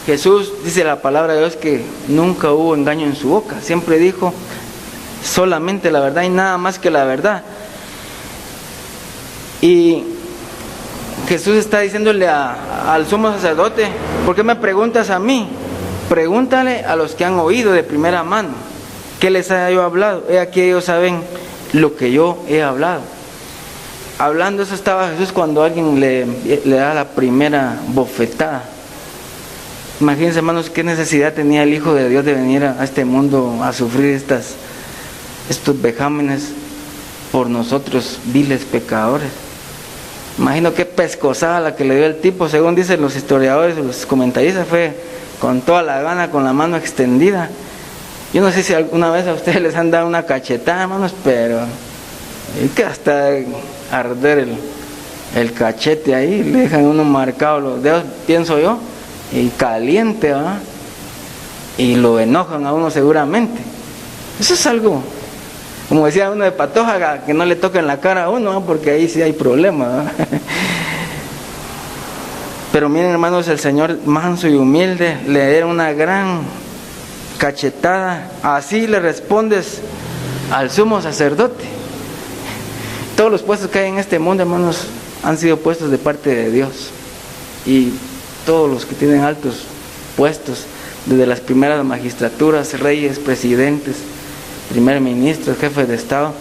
Jesús, dice la palabra de Dios, que nunca hubo engaño en su boca, siempre dijo solamente la verdad y nada más que la verdad. Y Jesús está diciéndole al sumo sacerdote: ¿por qué me preguntas a mí? Pregúntale a los que han oído de primera mano, ¿qué les haya yo hablado? He aquí ellos saben lo que yo he hablado. Hablando eso estaba Jesús cuando alguien le da la primera bofetada. Imagínense, hermanos, qué necesidad tenía el Hijo de Dios de venir a este mundo a sufrir estos vejámenes por nosotros, viles pecadores. Imagino qué pescozada la que le dio el tipo, según dicen los historiadores, los comentaristas, fue con toda la gana, con la mano extendida. Yo no sé si alguna vez a ustedes les han dado una cachetada, hermanos, pero es que hasta arder el cachete ahí, le dejan uno marcado los dedos, pienso yo, y caliente, ¿verdad? Y lo enojan a uno seguramente. Eso es algo, como decía uno de Patójaga, que no le toquen la cara a uno, ¿no? Porque ahí sí hay problemas, ¿verdad? Pero miren, hermanos, el Señor manso y humilde le diera una gran cachetada. Así le respondes al sumo sacerdote. Todos los puestos que hay en este mundo, hermanos, han sido puestos de parte de Dios. Y todos los que tienen altos puestos, desde las primeras magistraturas, reyes, presidentes, primer ministros, jefes de Estado,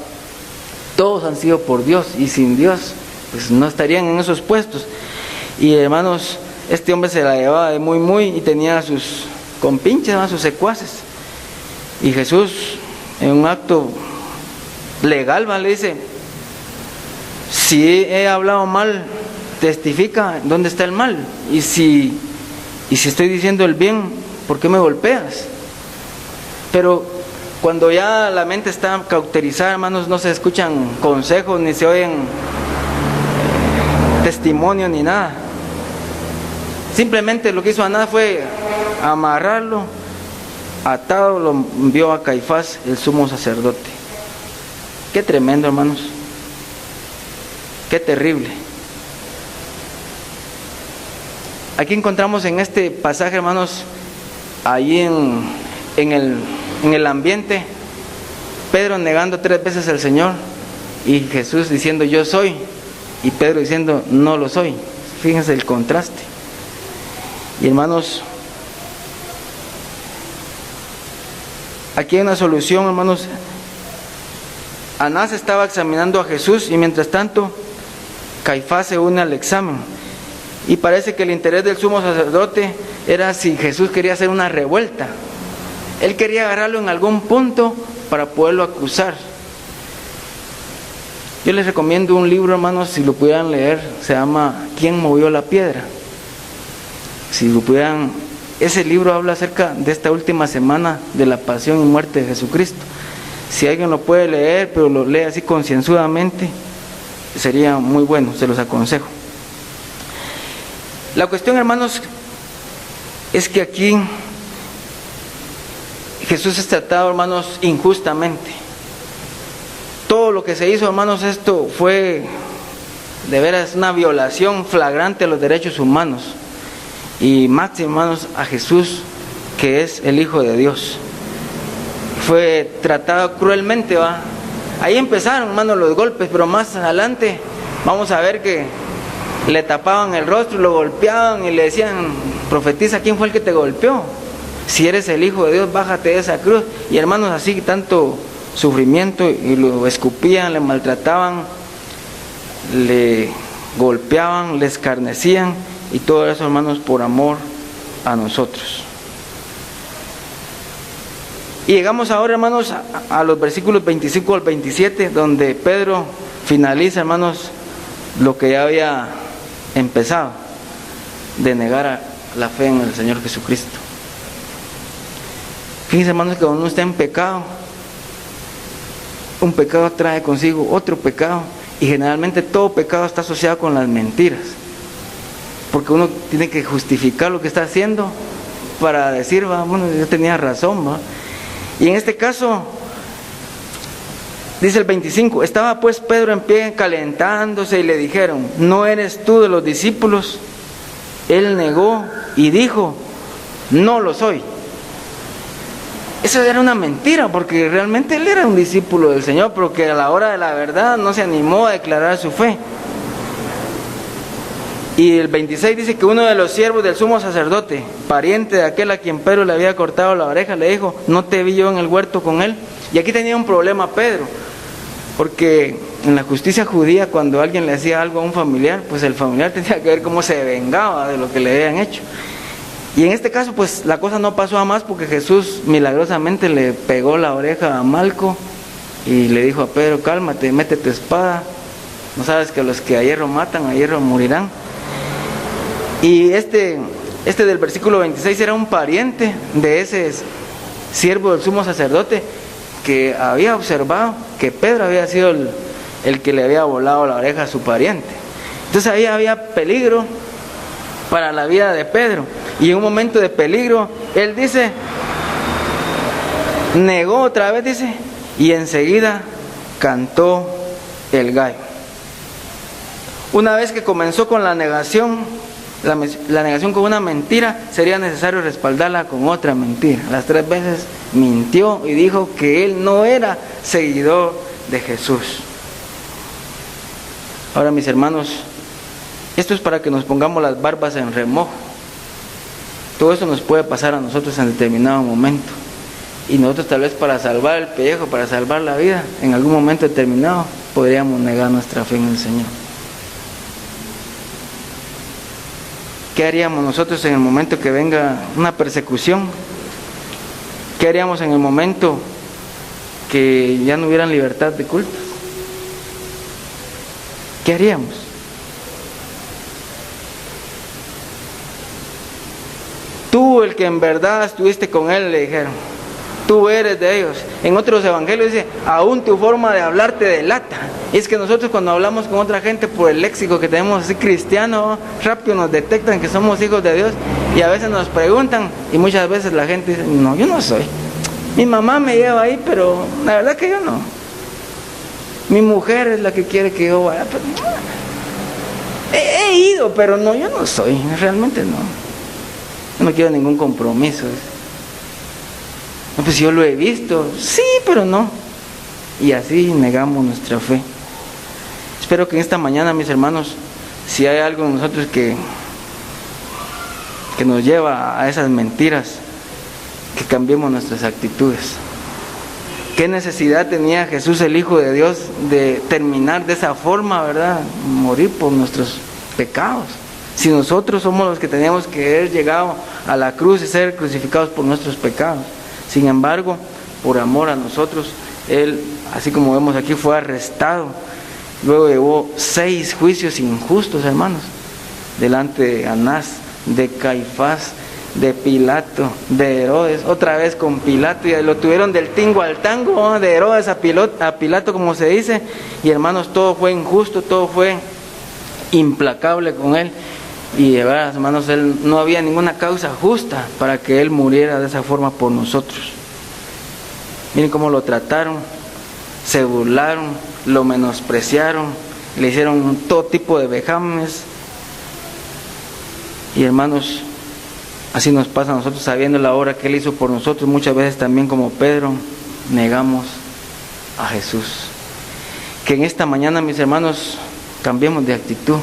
todos han sido por Dios, y sin Dios pues no estarían en esos puestos. Y hermanos, este hombre se la llevaba de muy y tenía sus compinches, ¿no? Sus secuaces. Y Jesús, en un acto legal, le dice: si he hablado mal, testifica dónde está el mal. Y si estoy diciendo el bien, ¿por qué me golpeas? Pero cuando ya la mente está cauterizada, hermanos, no se escuchan consejos, ni se oyen testimonio, ni nada. Simplemente lo que hizo Anás fue amarrarlo atado lo envió a Caifás, el sumo sacerdote. Qué tremendo, hermanos. Qué terrible. Aquí encontramos en este pasaje, hermanos, allí en el ambiente, Pedro negando 3 veces al Señor y Jesús diciendo yo soy, y Pedro diciendo no lo soy. Fíjense el contraste. Y hermanos, aquí hay una solución, hermanos. Anás estaba examinando a Jesús y mientras tanto Caifás se une al examen. Y parece que el interés del sumo sacerdote era si Jesús quería hacer una revuelta. Él quería agarrarlo en algún punto para poderlo acusar. Yo les recomiendo un libro, hermanos, si lo pudieran leer, se llama ¿Quién movió la piedra? Si lo pudieran, ese libro habla acerca de esta última semana de la pasión y muerte de Jesucristo. Si alguien lo puede leer, pero lo lee así concienzudamente, sería muy bueno, se los aconsejo. La cuestión, hermanos, es que aquí Jesús es tratado, hermanos, injustamente. Todo lo que se hizo, hermanos, esto fue de veras una violación flagrante a los derechos humanos. Y máximo, hermanos, a Jesús, que es el Hijo de Dios. Fue tratado cruelmente, ¿va? Ahí empezaron, hermanos, los golpes, pero más adelante vamos a ver que le tapaban el rostro, lo golpeaban y le decían, profetiza, ¿quién fue el que te golpeó? Si eres el Hijo de Dios, bájate de esa cruz. Y hermanos, así tanto sufrimiento, y lo escupían, le maltrataban, le golpeaban, le escarnecían, y todo eso, hermanos, por amor a nosotros. Y llegamos ahora, hermanos, a los versículos 25 al 27, donde Pedro finaliza, hermanos, lo que ya había empezado, de negar la fe en el Señor Jesucristo. Fíjense, hermanos, que cuando uno está en pecado, un pecado trae consigo otro pecado, y generalmente todo pecado está asociado con las mentiras, porque uno tiene que justificar lo que está haciendo para decir, bueno, yo tenía razón, ¿va? Y en este caso, dice el 25, estaba pues Pedro en pie calentándose y le dijeron, ¿no eres tú de los discípulos? Él negó y dijo, no lo soy. Eso era una mentira, porque realmente él era un discípulo del Señor, pero que a la hora de la verdad no se animó a declarar su fe. Y el 26 dice que uno de los siervos del sumo sacerdote, pariente de aquel a quien Pedro le había cortado la oreja, le dijo, ¿no te vi yo en el huerto con él? Y aquí tenía un problema Pedro, porque en la justicia judía, cuando alguien le hacía algo a un familiar, pues el familiar tenía que ver cómo se vengaba de lo que le habían hecho. Y en este caso, pues la cosa no pasó a más, porque Jesús milagrosamente le pegó la oreja a Malco y le dijo a Pedro, cálmate, mete tu espada, no sabes que los que a hierro matan, a hierro morirán. Y este del versículo 26 era un pariente de ese siervo del sumo sacerdote que había observado que Pedro había sido el que le había volado la oreja a su pariente. Entonces ahí había peligro para la vida de Pedro. Y en un momento de peligro, él dice, negó otra vez, dice, y enseguida cantó el gallo. Una vez que comenzó con la negación, la negación con una mentira, sería necesario respaldarla con otra mentira. Las 3 veces mintió y dijo que él no era seguidor de Jesús. Ahora, mis hermanos, esto es para que nos pongamos las barbas en remojo. Todo eso nos puede pasar a nosotros en determinado momento. Y nosotros, tal vez para salvar el pellejo, para salvar la vida, en algún momento determinado podríamos negar nuestra fe en el Señor. ¿Qué haríamos nosotros en el momento que venga una persecución? ¿Qué haríamos en el momento que ya no hubieran libertad de culto? ¿Qué haríamos? Tú, el que en verdad estuviste con él, le dijeron, tú eres de ellos. En otros evangelios dice, aún tu forma de hablar te delata. Y es que nosotros cuando hablamos con otra gente por el léxico que tenemos así cristiano, rápido nos detectan que somos hijos de Dios, y a veces nos preguntan, y muchas veces la gente dice, no, yo no soy. Mi mamá me lleva ahí, pero la verdad que yo no. Mi mujer es la que quiere que yo vaya, pero no. He ido, pero no, yo no soy, realmente no. No quiero ningún compromiso. No, pues yo lo he visto, sí, pero no. Y así negamos nuestra fe. Espero que en esta mañana, mis hermanos, si hay algo en nosotros que nos lleva a esas mentiras, que cambiemos nuestras actitudes. ¿Qué necesidad tenía Jesús, el Hijo de Dios, de terminar de esa forma, verdad? Morir por nuestros pecados. Si nosotros somos los que teníamos que haber llegado a la cruz y ser crucificados por nuestros pecados. Sin embargo, por amor a nosotros, Él, así como vemos aquí, fue arrestado. Luego llevó 6 juicios injustos, hermanos, delante de Anás, de Caifás, de Pilato, de Herodes, otra vez con Pilato, y lo tuvieron del tingo al tango, de Herodes a Pilato, como se dice. Y hermanos, todo fue injusto, todo fue implacable con Él. Y de verdad, hermanos, no había ninguna causa justa para que Él muriera de esa forma por nosotros. Miren cómo lo trataron, se burlaron, lo menospreciaron, le hicieron todo tipo de vejámenes. Y hermanos, así nos pasa a nosotros, sabiendo la obra que Él hizo por nosotros. Muchas veces también, como Pedro, negamos a Jesús. Que en esta mañana, mis hermanos, cambiemos de actitud.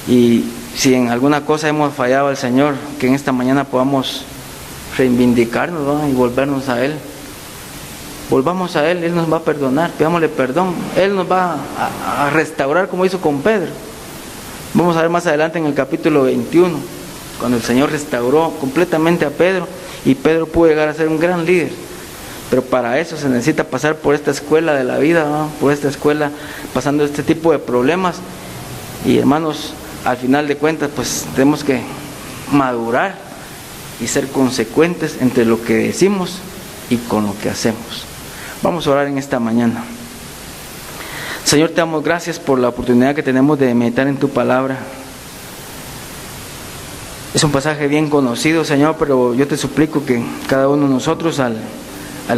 Y si en alguna cosa hemos fallado al Señor, que en esta mañana podamos reivindicarnos, ¿no? Y volvernos a Él. Volvamos a Él, Él nos va a perdonar, pidámosle perdón. Él nos va a restaurar como hizo con Pedro. Vamos a ver más adelante en el capítulo 21, cuando el Señor restauró completamente a Pedro, y Pedro pudo llegar a ser un gran líder. Pero para eso se necesita pasar por esta escuela de la vida, ¿no? Por esta escuela, pasando este tipo de problemas. Y hermanos, al final de cuentas, pues tenemos que madurar y ser consecuentes entre lo que decimos y con lo que hacemos. Vamos a orar en esta mañana. Señor, te damos gracias por la oportunidad que tenemos de meditar en tu palabra. Es un pasaje bien conocido, Señor, pero yo te suplico que cada uno de nosotros al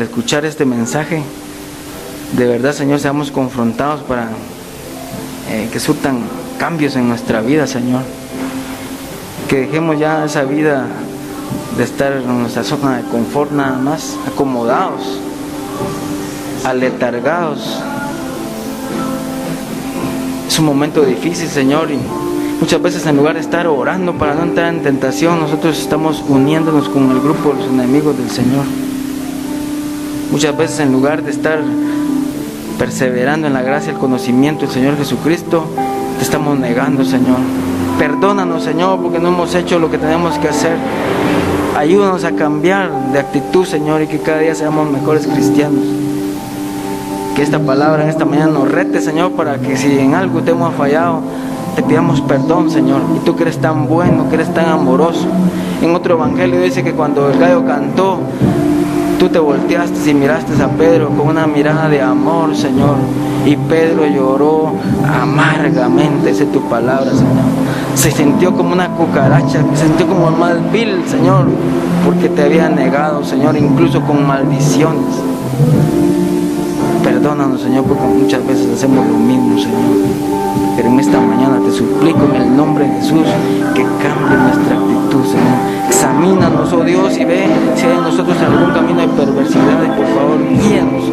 escuchar este mensaje, de verdad, Señor, seamos confrontados para que surtan cambios en nuestra vida, Señor. Que dejemos ya esa vida de estar en nuestra zona de confort nada más, acomodados, aletargados. Es un momento difícil, Señor, y muchas veces en lugar de estar orando para no entrar en tentación, nosotros estamos uniéndonos con el grupo de los enemigos del Señor. Muchas veces en lugar de estar perseverando en la gracia y el conocimiento del Señor Jesucristo, te estamos negando, Señor. Perdónanos, Señor, porque no hemos hecho lo que tenemos que hacer. Ayúdanos a cambiar de actitud, Señor, y que cada día seamos mejores cristianos. Que esta palabra en esta mañana nos rete, Señor, para que si en algo te hemos fallado, te pidamos perdón, Señor. Y tú que eres tan bueno, que eres tan amoroso. En otro evangelio dice que cuando el gallo cantó, tú te volteaste y miraste a Pedro con una mirada de amor, Señor. Y Pedro lloró amargamente, esa es tu palabra, Señor. Se sintió como una cucaracha, se sintió como el mal vil, Señor, porque te había negado, Señor, incluso con maldiciones. Perdónanos, Señor, porque muchas veces hacemos lo mismo, Señor. Pero en esta mañana te suplico en el nombre de Jesús que cambie nuestra actitud, Señor. Examínanos, oh Dios, y ve si hay en nosotros algún camino de perversidad, y por favor, guíanos